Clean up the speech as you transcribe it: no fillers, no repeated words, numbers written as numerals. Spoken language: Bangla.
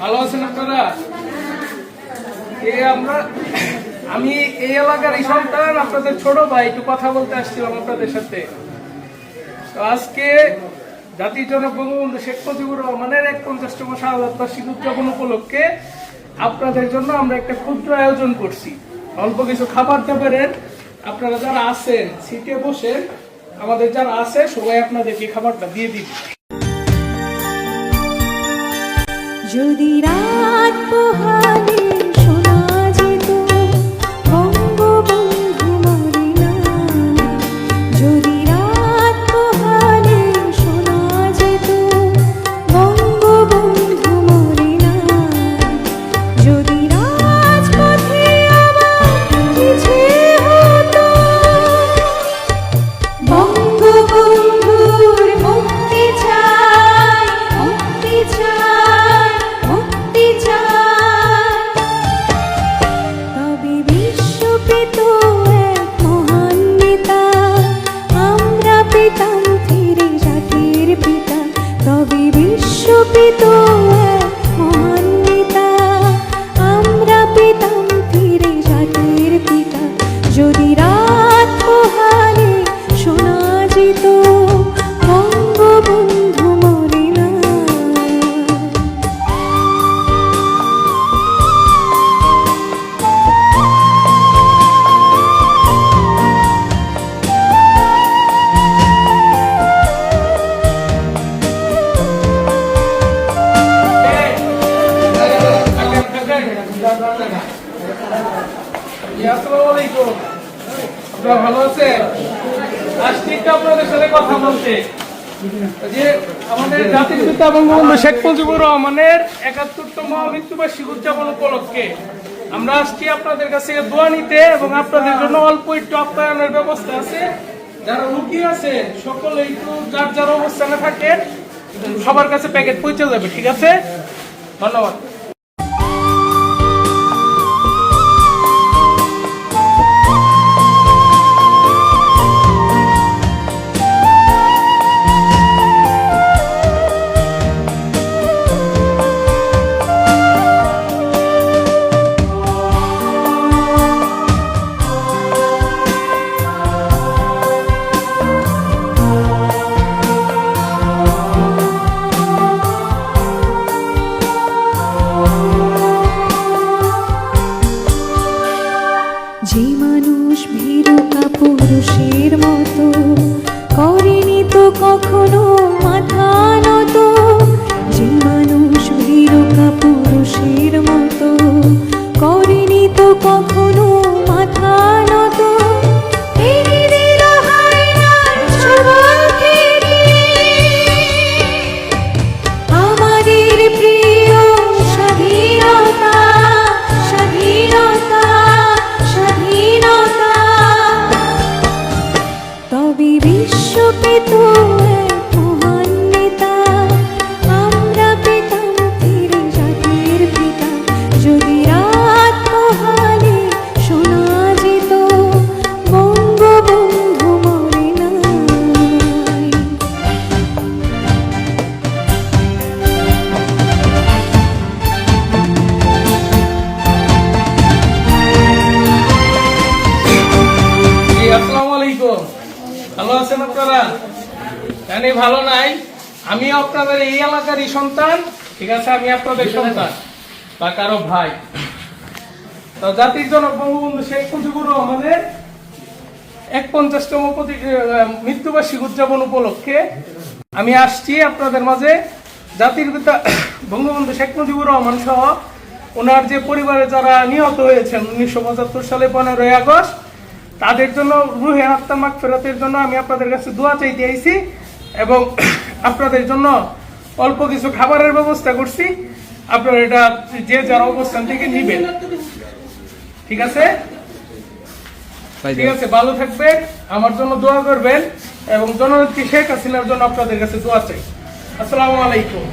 ভালো আছেন আপনারা? আমি এই এলাকার এই সন্তান, আপনাদের ছোট ভাই, একটু কথা বলতে আসছিলাম আপনাদের সাথে। তো আজকে জাতির জনক বঙ্গবন্ধু শেখ মুজিবুর রহমানের 51তম শাহাদাত বার্ষিকী উদযাপন উপলক্ষে আপনাদের জন্য আমরা একটা ক্ষুদ্র আয়োজন করছি। অল্প কিছু খাবার দাবারের, আপনারা যারা আছেন সিটে বসে, আমাদের যারা আছে সবাই আপনাদেরকে খাবারটা দিয়ে দিবে। যদি রাত পোহালে শোনা যেত বঙ্গবন্ধু মরে না, যদি রাত পোহালে শোনা যেত বঙ্গবন্ধু মরে না, যদি রাজপথে আবার পিছে হতো বঙ্গবন্ধুর মুক্তি চাই, মুক্তি চাই, মুক্তি চাই। তবে বিশ্ব পেত এক মহান নেতা, আমরা পেতাম ফিরে জাতির পিতা। তবে বিশ্ব পেত এক মহান নেতা, আমরা পেতাম ফিরে জাতির পিতা। যদি রাত পোহালে শোনা যেত বঙ্গবন্ধু মরে না। আসসালামু আলাইকুম। আপনারা ভালো আছেন? আসছি আপনাদের সাথে কথা বলতে যে আমাদের জাতির পিতা বঙ্গবন্ধু শেখ মুজিবুর রহমানের 71তম মৃত্যুবার্ষিকী উদযাপন উপলক্ষে আমরা আসছি আপনাদের কাছে দোয়া নিতে, এবং আপনাদের জন্য অল্প একটু আপ্যায়নের ব্যবস্থা আছে। যারা রুগী আছে সকলে একটু যার যার অবস্থানে থাকেন, সবার কাছে প্যাকেট পৌঁছে যাবে। ঠিক আছে, ধন্যবাদ। যে মানুষ ভীরুতা পুরুষের মতো করেনি তো কখনো মাথা নত, যে মানুষ ভীরুতা পুরুষের মতো করেনি তো কখনো মাথা নত, এনে দিল হায়নার ছোবল থেকে আমাদের প্রিয় স্বাধীনতা, স্বাধীনতা, স্বাধীনতা। তবে বিশ্ব পেত এক মহান নেতা, আমরা পেতাম ফিরে জাতির পিতা। যদি রাত পোহালে শোনা যেত বঙ্গবন্ধু মরে নাই। আসসালামু আলাইকুম। ভালো আছেন আপনারা? জানি ভালো নাই, আমি আপনাদের এই এলাকারই সন্তান। ঠিক আছে, আমি আপনাদের সন্তান বা কারো ভাই। তো জাতির জনক বঙ্গবন্ধু শেখ মুজিবুর রহমানের 51তম মৃত্যুবার্ষিকী উদযাপন উপলক্ষে আমি আসছি আপনাদের মাঝে। জাতির পিতা বঙ্গবন্ধু শেখ মুজিবুর রহমান সহ ওনার যে পরিবারে যারা নিহত হয়েছেন 1975 সালে 15ই আগস্ট, তাদের জন্য রুহে আত্মা মাগফিরাতের জন্য আমি আপনাদের কাছে দোয়া চাইতে আইছি, এবং আপনাদের জন্য অল্প কিছু খাবারের ব্যবস্থা করছি। আপনারা এটা যে যার অবস্থান থেকে নিবেন। ঠিক আছে, ঠিক আছে, ভালো থাকবেন, আমার জন্য দোয়া করবেন, এবং জননেত্রী শেখ হাসিনার জন্য আপনাদের কাছে দোয়া চাই। আসসালামু আলাইকুম।